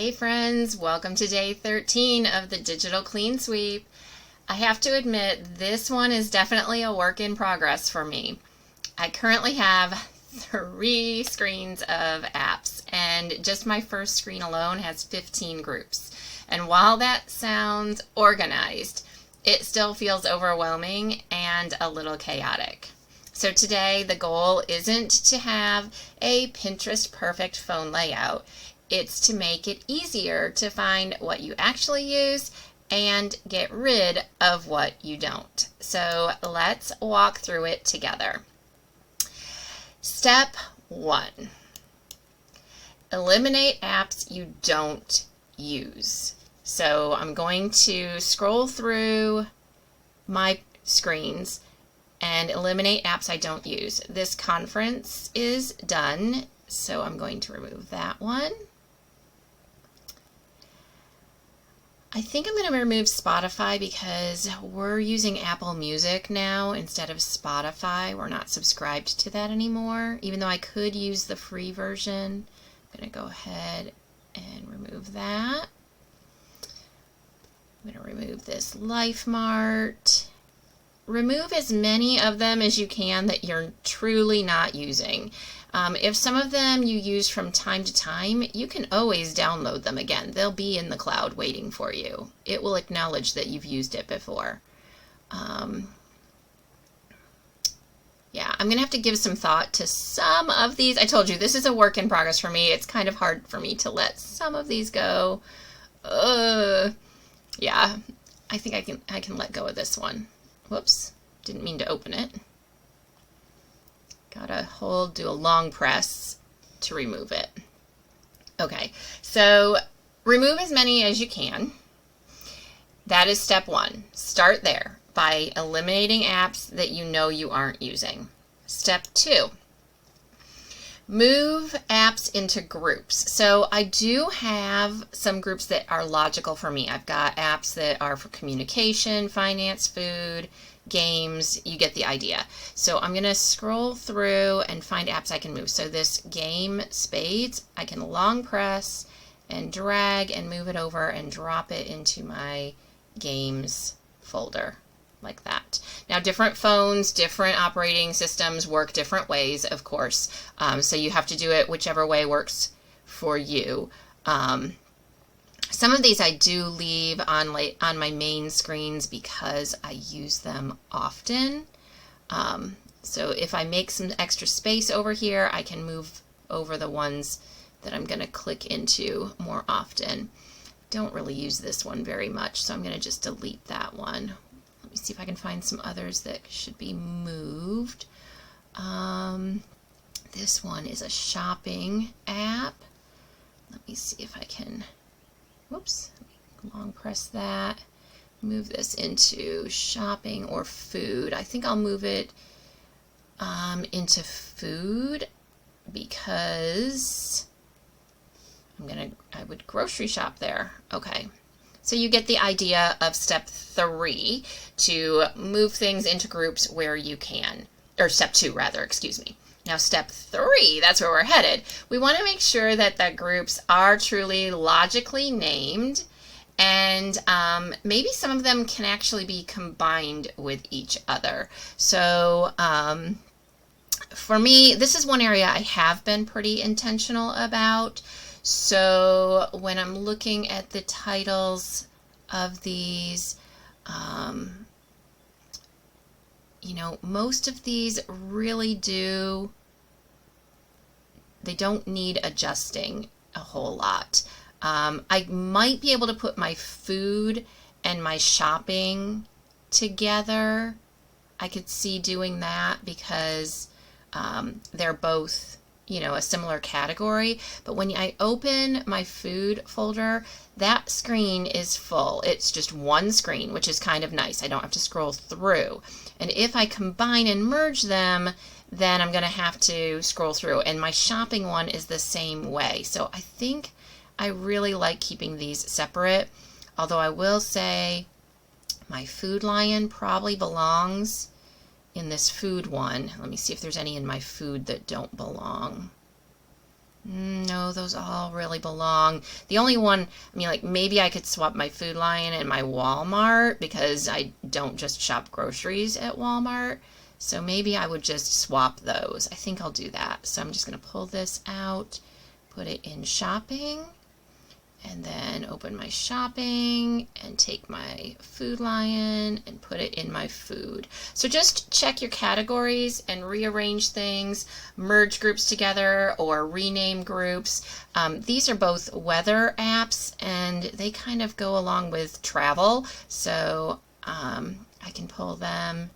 Hey friends, welcome to day 13 of the Digital Clean Sweep. I have to admit, this one is definitely a work in progress for me. I currently have 3 screens of apps, and just my first screen alone has 15 groups. And while that sounds organized, it still feels overwhelming and a little chaotic. So today the goal isn't to have a Pinterest perfect phone layout. It's to make it easier to find what you actually use and get rid of what you don't. So let's walk through it together. Step 1. Eliminate apps you don't use. So I'm going to scroll through my screens and eliminate apps I don't use. This conference is done, so I'm going to remove that one. I think I'm going to remove Spotify because we're using Apple Music now instead of Spotify. We're not subscribed to that anymore, even though I could use the free version. I'm going to go ahead and remove that. I'm going to remove this LifeMart. Remove as many of them as you can that you're truly not using. If some of them you use from time to time, you can always download them again. They'll be in the cloud waiting for you. It will acknowledge that you've used it before. Yeah, I'm going to have to give some thought to some of these. I told you, this is a work in progress for me. It's kind of hard for me to let some of these go. Yeah, I think I can let go of this one. Whoops, didn't mean to open it. Gotta do a long press to remove it. Okay, so remove as many as you can. That is step 1. Start there by eliminating apps that you know you aren't using. Step 2. Move apps into groups. So I do have some groups that are logical for me. I've got apps that are for communication, finance, food, games. You get the idea. So I'm going to scroll through and find apps I can move. So this game spades, I can long press and drag and move it over and drop it into my games folder. Like that. Now, different phones, different operating systems work different ways, of course. So you have to do it whichever way works for you. Some of these I do leave on my main screens because I use them often. So if I make some extra space over here, I can move over the ones that I'm going to click into more often. Don't really use this one very much, so I'm going to just delete that one. Let me see if I can find some others that should be moved. This one is a shopping app. Let me see if I can, whoops, long press that. Move this into shopping or food. I think I'll move it into food because I would grocery shop there. Okay. So you get the idea of step 3, to move things into groups where you can, or step 2 rather, excuse me. Now step 3, that's where we're headed. We want to make sure that the groups are truly logically named, and maybe some of them can actually be combined with each other. So for me, this is one area I have been pretty intentional about. So when I'm looking at the titles of these, you know, most of these really they don't need adjusting a whole lot. I might be able to put my food and my shopping together. I could see doing that because they're both, you know, a similar category. But when I open my food folder, that screen is full. It's just one screen, which is kind of nice. I don't have to scroll through. And if I combine and merge them, then I'm going to have to scroll through. And my shopping one is the same way. So I think I really like keeping these separate. Although I will say my Food Lion probably belongs in this food one. Let me see if there's any in my food that don't belong. No, those all really belong. The only one, I mean, like maybe I could swap my Food Lion and my Walmart because I don't just shop groceries at Walmart. So maybe I would just swap those. I think I'll do that. So I'm just going to pull this out, put it in shopping, and then open my shopping and take my Food Lion and put it in my food. So just check your categories and rearrange things, merge groups together or rename groups. These are both weather apps and they kind of go along with travel. So I can pull them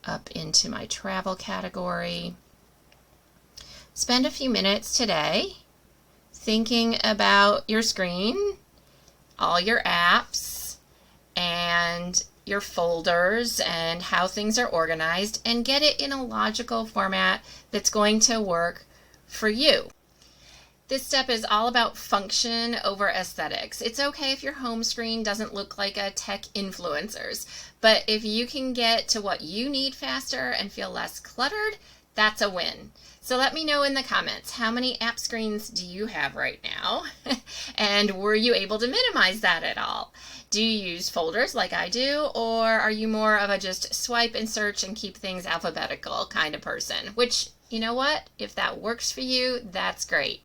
up into my travel category. Spend a few minutes today thinking about your screen, all your apps, and your folders and how things are organized, and get it in a logical format that's going to work for you. This step is all about function over aesthetics. It's okay if your home screen doesn't look like a tech influencer's, but if you can get to what you need faster and feel less cluttered, that's a win. So let me know in the comments, how many app screens do you have right now? And were you able to minimize that at all? Do you use folders like I do, or are you more of a just swipe and search and keep things alphabetical kind of person? Which, you know what? If that works for you, that's great.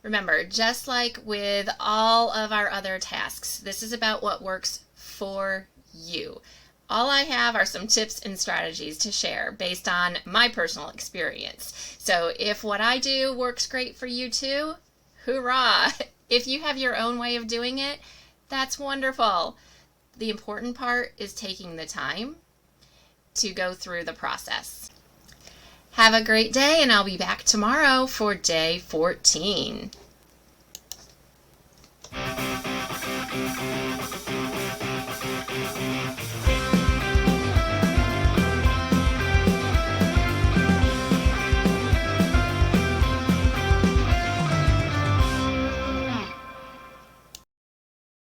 Remember, just like with all of our other tasks, this is about what works for you. All I have are some tips and strategies to share based on my personal experience. So if what I do works great for you too, hoorah! If you have your own way of doing it, that's wonderful. The important part is taking the time to go through the process. Have a great day, and I'll be back tomorrow for day 14.